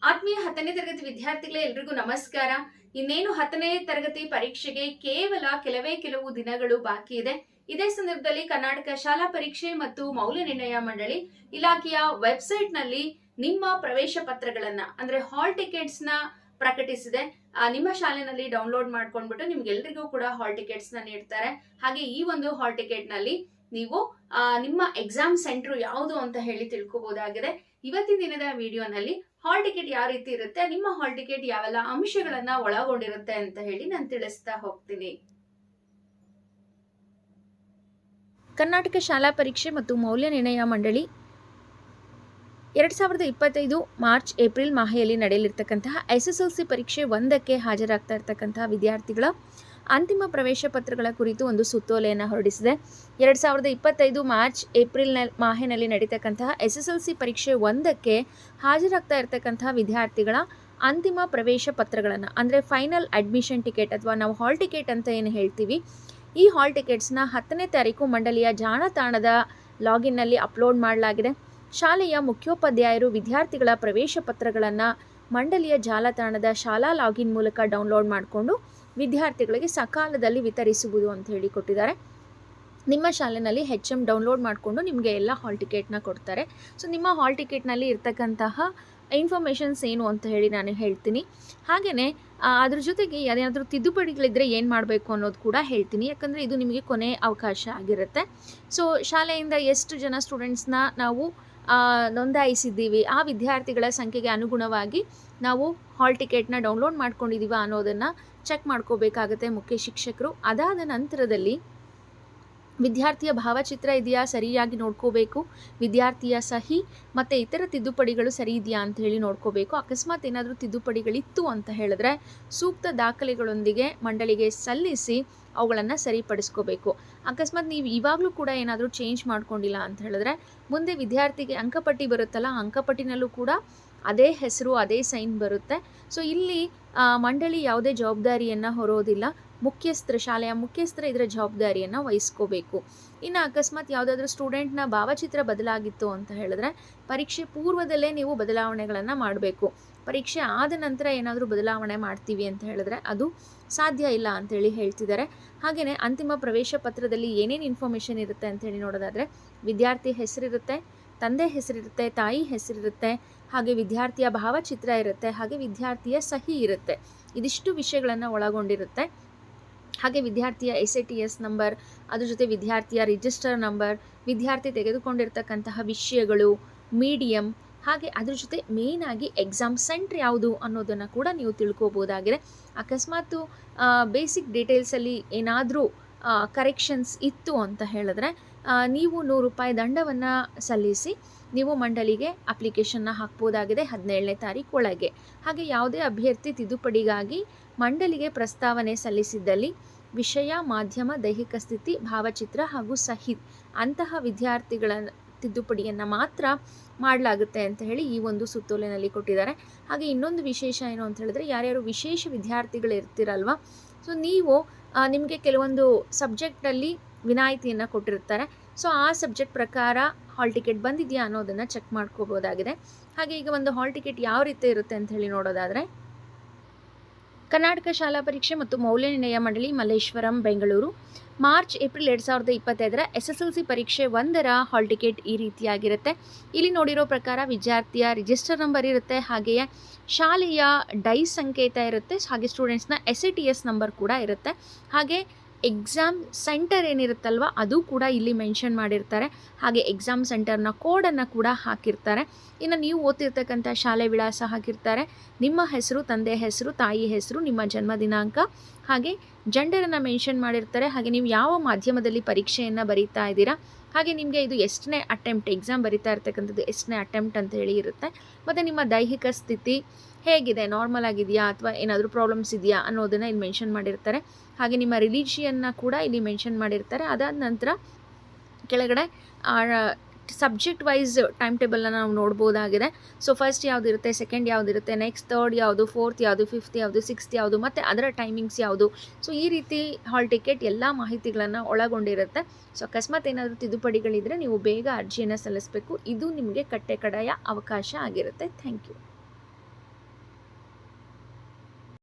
ಆತ್ಮೀಯ 10ನೇ ತರಗತಿ ವಿದ್ಯಾರ್ಥಿಗಳೇ ಎಲ್ರಿಗೂ ನಮಸ್ಕಾರ. ಇನ್ನೇನು 10ನೇ ತರಗತಿ ಪರೀಕ್ಷೆಗೆ ಕೇವಲ ಕೆಲವು ದಿನಗಳು ಬಾಕಿ ಇದೆ. ಇದೇ ಸಂದರ್ಭದಲ್ಲಿ ಕರ್ನಾಟಕ ಶಾಲಾ ಪರೀಕ್ಷೆ ಮತ್ತು ಮೌಲ್ಯ ನಿರ್ಣಯ ಮಂಡಳಿ ಇಲಾಖೆಯ ವೆಬ್ಸೈಟ್ ನಲ್ಲಿ ನಿಮ್ಮ ಪ್ರವೇಶ ಪತ್ರಗಳನ್ನ ಅಂದ್ರೆ ಹಾಲ್ ಟಿಕೆಟ್ಸ್ ನ ಪ್ರಕಟಿಸಿದೆ. ನಿಮ್ಮ ಶಾಲೆನಲ್ಲಿ ಡೌನ್ಲೋಡ್ ಮಾಡ್ಕೊಂಡ್ಬಿಟ್ಟು ನಿಮ್ಗೆಲ್ರಿಗೂ ಕೂಡ ಹಾಲ್ ಟಿಕೆಟ್ಸ್ ನ ನೀಡ್ತಾರೆ. ಹಾಗೆ ಈ ಒಂದು ಹಾಲ್ ಟಿಕೆಟ್ ನಲ್ಲಿ ನೀವು ನಿಮ್ಮ ಎಕ್ಸಾಮ್ ಸೆಂಟರ್ ಯಾವುದು ಅಂತ ಹೇಳಿ ತಿಳ್ಕೋಬಹುದಾಗಿದೆ. ಇವತ್ತಿನ ದಿನದ ವಿಡಿಯೋನಲ್ಲಿ ಹಾಲ್ ಟಿಕೆಟ್ ಯಾವ ರೀತಿ ಇರುತ್ತೆ, ನಿಮ್ಮ ಹಾಲ್ ಟಿಕೆಟ್ ಯಾವೆಲ್ಲ ಅಂಶಗಳನ್ನ ಒಳಗೊಂಡಿರುತ್ತೆ ಅಂತ ಹೇಳಿ ನಾನು ತಿಳಿಸ್ತಾ ಹೋಗ್ತೀನಿ. ಕರ್ನಾಟಕ ಶಾಲಾ ಪರೀಕ್ಷೆ ಮತ್ತು ಮೌಲ್ಯ ನಿರ್ಣಯ ಮಂಡಳಿ 2025 ಮಾರ್ಚ್ ಏಪ್ರಿಲ್ ಮಾಹೆಯಲ್ಲಿ ನಡೆಯಲಿರ್ತಕ್ಕಂತಹ SSLC ಪರೀಕ್ಷೆ 1ಕ್ಕೆ ಹಾಜರಾಗ್ತಾ ಇರ್ತಕ್ಕಂತಹ ವಿದ್ಯಾರ್ಥಿಗಳ ಅಂತಿಮ ಪ್ರವೇಶ ಪತ್ರಗಳ ಕುರಿತು ಒಂದು ಸುತ್ತೋಲೆಯನ್ನು ಹೊರಡಿಸಿದೆ. 2025 ಮಾರ್ಚ್ ಏಪ್ರಿಲ್ ಮಾಹೆನಲ್ಲಿ ನಡೀತಕ್ಕಂತಹ SSLC ಪರೀಕ್ಷೆ 1ಕ್ಕೆ ಹಾಜರಾಗ್ತಾ ಇರ್ತಕ್ಕಂತಹ ವಿದ್ಯಾರ್ಥಿಗಳ ಅಂತಿಮ ಪ್ರವೇಶ ಪತ್ರಗಳನ್ನು ಅಂದರೆ ಫೈನಲ್ ಅಡ್ಮಿಷನ್ ಟಿಕೆಟ್ ಅಥವಾ ನಾವು ಹಾಲ್ ಟಿಕೆಟ್ ಅಂತ ಏನು ಹೇಳ್ತೀವಿ, ಈ ಹಾಲ್ ಟಿಕೆಟ್ಸ್ನ 10ನೇ ತಾರೀಕು ಮಂಡಳಿಯ ಜಾಲತಾಣದ ಲಾಗಿನ್ನಲ್ಲಿ ಅಪ್ಲೋಡ್ ಮಾಡಲಾಗಿದೆ. ಶಾಲೆಯ ಮುಖ್ಯೋಪಾಧ್ಯಾಯರು ವಿದ್ಯಾರ್ಥಿಗಳ ಪ್ರವೇಶ ಪತ್ರಗಳನ್ನು ಮಂಡಳಿಯ ಜಾಲತಾಣದ ಶಾಲಾ ಲಾಗಿನ್ ಮೂಲಕ ಡೌನ್ಲೋಡ್ ಮಾಡಿಕೊಂಡು ವಿದ್ಯಾರ್ಥಿಗಳಿಗೆ ಸಕಾಲದಲ್ಲಿ ವಿತರಿಸುವುದು ಅಂತ ಹೇಳಿ ಕೊಟ್ಟಿದ್ದಾರೆ. ನಿಮ್ಮ ಶಾಲೆಯಲ್ಲಿ HM ಡೌನ್ಲೋಡ್ ಮಾಡಿಕೊಂಡು ನಿಮಗೆ ಎಲ್ಲ ಹಾಲ್ ಟಿಕೆಟ್ನ ಕೊಡ್ತಾರೆ. ಸೊ ನಿಮ್ಮ ಹಾಲ್ ಟಿಕೆಟ್ನಲ್ಲಿ ಇರ್ತಕ್ಕಂತಹ ಇನ್ಫಾರ್ಮೇಷನ್ಸ್ ಏನು ಅಂತ ಹೇಳಿ ನಾನು ಹೇಳ್ತೀನಿ. ಹಾಗೆಯೇ ಅದ್ರ ಜೊತೆಗೆ ಯಾರೇನಾದರೂ ತಿದ್ದುಪಡಿಗಳಿದ್ದರೆ ಏನು ಮಾಡಬೇಕು ಅನ್ನೋದು ಕೂಡ ಹೇಳ್ತೀನಿ. ಯಾಕಂದರೆ ಇದು ನಿಮಗೆ ಕೊನೆ ಅವಕಾಶ ಆಗಿರುತ್ತೆ. ಸೊ ಶಾಲೆಯಿಂದ ಎಷ್ಟು ಜನ ಸ್ಟೂಡೆಂಟ್ಸ್ನ ನಾವು ನೋಂದಾಯಿಸಿದ್ದೀವಿ, ಆ ವಿದ್ಯಾರ್ಥಿಗಳ ಸಂಖ್ಯೆಗೆ ಅನುಗುಣವಾಗಿ ನಾವು ಹಾಲ್ ಟಿಕೆಟ್ನ ಡೌನ್ಲೋಡ್ ಮಾಡ್ಕೊಂಡಿದ್ದೀವ ಅನ್ನೋದನ್ನು ಚೆಕ್ ಮಾಡ್ಕೋಬೇಕಾಗುತ್ತೆ ಮುಖ್ಯ ಶಿಕ್ಷಕರು. ಅದಾದ ನಂತರದಲ್ಲಿ ವಿದ್ಯಾರ್ಥಿಯ ಭಾವಚಿತ್ರ ಇದೆಯಾ ಸರಿಯಾಗಿ ನೋಡ್ಕೋಬೇಕು, ವಿದ್ಯಾರ್ಥಿಯ ಸಹಿ ಮತ್ತು ಇತರ ತಿದ್ದುಪಡಿಗಳು ಸರಿ ಇದೆಯಾ ಅಂತ ಹೇಳಿ ನೋಡ್ಕೋಬೇಕು. ಅಕಸ್ಮಾತ್ ಏನಾದರೂ ತಿದ್ದುಪಡಿಗಳಿತ್ತು ಅಂತ ಹೇಳಿದ್ರೆ ಸೂಕ್ತ ದಾಖಲೆಗಳೊಂದಿಗೆ ಮಂಡಳಿಗೆ ಸಲ್ಲಿಸಿ ಅವುಗಳನ್ನು ಸರಿಪಡಿಸ್ಕೋಬೇಕು. ಅಕಸ್ಮಾತ್ ನೀವು ಇವಾಗಲೂ ಕೂಡ ಏನಾದರೂ ಚೇಂಜ್ ಮಾಡ್ಕೊಂಡಿಲ್ಲ ಅಂತ ಹೇಳಿದ್ರೆ ಮುಂದೆ ವಿದ್ಯಾರ್ಥಿಗೆ ಅಂಕಪಟ್ಟಿ ಬರುತ್ತಲ್ಲ, ಅಂಕಪಟ್ಟಿನಲ್ಲೂ ಕೂಡ ಅದೇ ಹೆಸರು ಅದೇ ಸೈನ್ ಬರುತ್ತೆ. ಸೊ ಇಲ್ಲಿ ಮಂಡಳಿ ಯಾವುದೇ ಜವಾಬ್ದಾರಿಯನ್ನು ಹೊರೋದಿಲ್ಲ, ಶಾಲೆಯ ಮುಖ್ಯಸ್ಥರ ಇದರ ಜವಾಬ್ದಾರಿಯನ್ನು ವಹಿಸ್ಕೋಬೇಕು. ಇನ್ನು ಅಕಸ್ಮಾತ್ ಯಾವುದಾದ್ರೂ ಸ್ಟೂಡೆಂಟ್ನ ಭಾವಚಿತ್ರ ಬದಲಾಗಿತ್ತು ಅಂತ ಹೇಳಿದ್ರೆ ಪರೀಕ್ಷೆ ಪೂರ್ವದಲ್ಲೇ ನೀವು ಬದಲಾವಣೆಗಳನ್ನು ಮಾಡಬೇಕು. ಪರೀಕ್ಷೆ ಆದ ನಂತರ ಏನಾದರೂ ಬದಲಾವಣೆ ಮಾಡ್ತೀವಿ ಅಂತ ಹೇಳಿದ್ರೆ ಅದು ಸಾಧ್ಯ ಇಲ್ಲ ಅಂತೇಳಿ ಹೇಳ್ತಿದ್ದಾರೆ. ಹಾಗೆಯೇ ಅಂತಿಮ ಪ್ರವೇಶ ಪತ್ರದಲ್ಲಿ ಏನೇನು ಇನ್ಫಾರ್ಮೇಷನ್ ಇರುತ್ತೆ ಅಂತೇಳಿ ನೋಡೋದಾದರೆ ವಿದ್ಯಾರ್ಥಿ ಹೆಸರಿರುತ್ತೆ, ತಂದೆ ಹೆಸರಿರುತ್ತೆ, ತಾಯಿ ಹೆಸರಿರುತ್ತೆ, ಹಾಗೆ ವಿದ್ಯಾರ್ಥಿಯ ಭಾವಚಿತ್ರ ಇರುತ್ತೆ, ಹಾಗೆ ವಿದ್ಯಾರ್ಥಿಯ ಸಹಿ ಇರುತ್ತೆ. ಇದಿಷ್ಟು ವಿಷಯಗಳನ್ನು ಒಳಗೊಂಡಿರುತ್ತೆ. ಹಾಗೆ ವಿದ್ಯಾರ್ಥಿಯ SATS ನಂಬರ್, ಅದ್ರ ಜೊತೆ ವಿದ್ಯಾರ್ಥಿಯ ರಿಜಿಸ್ಟರ್ ನಂಬರ್, ವಿದ್ಯಾರ್ಥಿ ತೆಗೆದುಕೊಂಡಿರ್ತಕ್ಕಂತಹ ವಿಷಯಗಳು, ಮೀಡಿಯಮ್, ಹಾಗೆ ಅದ್ರ ಜೊತೆ ಮೇಯ್ನಾಗಿ ಎಕ್ಸಾಮ್ ಸೆಂಟ್ರ್ ಯಾವುದು ಅನ್ನೋದನ್ನು ಕೂಡ ನೀವು ತಿಳ್ಕೊಬೋದಾಗಿದೆ. ಅಕಸ್ಮಾತು ಬೇಸಿಕ್ ಡೀಟೇಲ್ಸಲ್ಲಿ ಏನಾದರೂ ಕರೆಕ್ಷನ್ಸ್ ಇತ್ತು ಅಂತ ಹೇಳಿದ್ರೆ ನೀವು ₹100 ದಂಡವನ್ನು ಸಲ್ಲಿಸಿ ನೀವು ಮಂಡಳಿಗೆ ಅಪ್ಲಿಕೇಶನ್ನ ಹಾಕ್ಬೋದಾಗಿದೆ 17ನೇ ತಾರೀಕು ಒಳಗೆ. ಹಾಗೆ ಯಾವುದೇ ಅಭ್ಯರ್ಥಿ ತಿದ್ದುಪಡಿಗಾಗಿ ಮಂಡಳಿಗೆ ಪ್ರಸ್ತಾವನೆ ಸಲ್ಲಿಸಿದ್ದಲ್ಲಿ ವಿಷಯ, ಮಾಧ್ಯಮ, ದೈಹಿಕ ಸ್ಥಿತಿ, ಭಾವಚಿತ್ರ ಹಾಗೂ ಸಹಿ ಅಂತಹ ವಿದ್ಯಾರ್ಥಿಗಳ ತಿದ್ದುಪಡಿಯನ್ನು ಮಾತ್ರ ಮಾಡಲಾಗುತ್ತೆ ಅಂತ ಹೇಳಿ ಈ ಒಂದು ಸುತ್ತೋಲೆಯಲ್ಲಿ ಕೊಟ್ಟಿದ್ದಾರೆ. ಹಾಗೆ ಇನ್ನೊಂದು ವಿಶೇಷ ಏನು ಅಂತ ಹೇಳಿದ್ರೆ ಯಾರ್ಯಾರು ವಿಶೇಷ ವಿದ್ಯಾರ್ಥಿಗಳು ಇರ್ತಿರಲ್ವ, ಸೊ ನೀವು ನಿಮಗೆ ಕೆಲವೊಂದು ಸಬ್ಜೆಕ್ಟಲ್ಲಿ ವಿನಾಯಿತಿಯನ್ನು ಕೊಟ್ಟಿರ್ತಾರೆ. ಸೊ ಆ ಸಬ್ಜೆಕ್ಟ್ ಪ್ರಕಾರ ಹಾಲ್ ಟಿಕೆಟ್ ಬಂದಿದೆಯಾ ಅನ್ನೋದನ್ನು ಚೆಕ್ ಮಾಡ್ಕೋಬೋದಾಗಿದೆ. ಹಾಗೆ ಈಗ ಒಂದು ಹಾಲ್ ಟಿಕೆಟ್ ಯಾವ ರೀತಿ ಇರುತ್ತೆ ಅಂತ ಹೇಳಿ ನೋಡೋದಾದರೆ ಕರ್ನಾಟಕ ಶಾಲಾ ಪರೀಕ್ಷೆ ಮತ್ತು ಮೌಲ್ಯ ನಿರ್ಣಯ ಮಂಡಳಿ Malleshwaram Bengaluru March April 2025 SSLC ಪರೀಕ್ಷೆ 1ರ ಹಾಲ್ ಟಿಕೆಟ್ ಈ ರೀತಿಯಾಗಿರುತ್ತೆ. ಇಲ್ಲಿ ನೋಡಿರೋ ಪ್ರಕಾರ ವಿದ್ಯಾರ್ಥಿಯ ರಿಜಿಸ್ಟರ್ ನಂಬರ್ ಇರುತ್ತೆ, ಹಾಗೆಯೇ ಶಾಲೆಯ ಡೈಸ್ ಸಂಕೇತ ಇರುತ್ತೆ, ಹಾಗೆ ಸ್ಟೂಡೆಂಟ್ಸ್ನ SATS ನಂಬರ್ ಕೂಡ ಇರುತ್ತೆ. ಹಾಗೆ ಎಕ್ಸಾಮ್ ಸೆಂಟರ್ ಏನಿರುತ್ತಲ್ವ ಅದು ಕೂಡ ಇಲ್ಲಿ ಮೆನ್ಷನ್ ಮಾಡಿರ್ತಾರೆ. ಹಾಗೆ ಎಕ್ಸಾಮ್ ಸೆಂಟರ್ನ ಕೋಡನ್ನು ಕೂಡ ಹಾಕಿರ್ತಾರೆ. ಇನ್ನು ನೀವು ಓದ್ತಿರ್ತಕ್ಕಂಥ ಶಾಲೆ ವಿಳಾಸ ಹಾಕಿರ್ತಾರೆ, ನಿಮ್ಮ ಹೆಸರು, ತಂದೆ ಹೆಸರು, ತಾಯಿ ಹೆಸರು, ನಿಮ್ಮ ಜನ್ಮ ದಿನಾಂಕ, ಹಾಗೆ ಜೆಂಡರನ್ನು ಮೆನ್ಷನ್ ಮಾಡಿರ್ತಾರೆ. ಹಾಗೆ ನೀವು ಯಾವ ಮಾಧ್ಯಮದಲ್ಲಿ ಪರೀಕ್ಷೆಯನ್ನು ಬರೀತಾ ಇದ್ದೀರಾ, ಹಾಗೆ ನಿಮಗೆ ಇದು ಎಷ್ಟನೇ ಅಟೆಂಪ್ಟ್, ಎಕ್ಸಾಮ್ ಬರೀತಾ ಇರ್ತಕ್ಕಂಥದ್ದು ಎಷ್ಟನೇ ಅಟೆಂಪ್ಟ್ ಅಂತ ಹೇಳಿ ಇರುತ್ತೆ. ಮತ್ತು ನಿಮ್ಮ ದೈಹಿಕ ಸ್ಥಿತಿ ಹೇಗಿದೆ, ನಾರ್ಮಲ್ ಆಗಿದೆಯಾ ಅಥವಾ ಏನಾದರೂ ಪ್ರಾಬ್ಲಮ್ಸ್ ಇದೆಯಾ ಅನ್ನೋದನ್ನು ಇಲ್ಲಿ ಮೆನ್ಷನ್ ಮಾಡಿರ್ತಾರೆ. ಹಾಗೆ ನಿಮ್ಮ ರಿಲಿಜಿಯನ್ನ ಕೂಡ ಇಲ್ಲಿ ಮೆನ್ಷನ್ ಮಾಡಿರ್ತಾರೆ. ಅದಾದ ನಂತರ ಕೆಳಗಡೆ ಸಬ್ಜೆಕ್ಟ್ ವೈಸ್ ಟೈಮ್ ಟೇಬಲ್ನ ನಾವು ನೋಡ್ಬೋದಾಗಿದೆ. ಸೊ ಫಸ್ಟ್ ಯಾವುದಿರುತ್ತೆ, ಸೆಕೆಂಡ್ ಯಾವುದಿರುತ್ತೆ, ನೆಕ್ಸ್ಟ್ ಥರ್ಡ್ ಯಾವುದು, ಫೋರ್ತ್ ಯಾವುದು, ಫಿಫ್ತ್ ಯಾವುದು, ಸಿಕ್ಸ್ತ್ ಯಾವುದು, ಮತ್ತು ಅದರ ಟೈಮಿಂಗ್ಸ್ ಯಾವುದು. ಸೊ ಈ ರೀತಿ ಹಾಲ್ ಟಿಕೆಟ್ ಎಲ್ಲ ಮಾಹಿತಿಗಳನ್ನು ಒಳಗೊಂಡಿರುತ್ತೆ. ಸೊ ಅಕಸ್ಮಾತ್ ಏನಾದರೂ ತಿದ್ದುಪಡಿಗಳಿದ್ದರೆ ನೀವು ಬೇಗ ಅರ್ಜಿಯನ್ನು ಸಲ್ಲಿಸಬೇಕು. ಇದು ನಿಮಗೆ ಕಟ್ಟೆ ಕಡೆಯ ಅವಕಾಶ ಆಗಿರುತ್ತೆ. Thank you.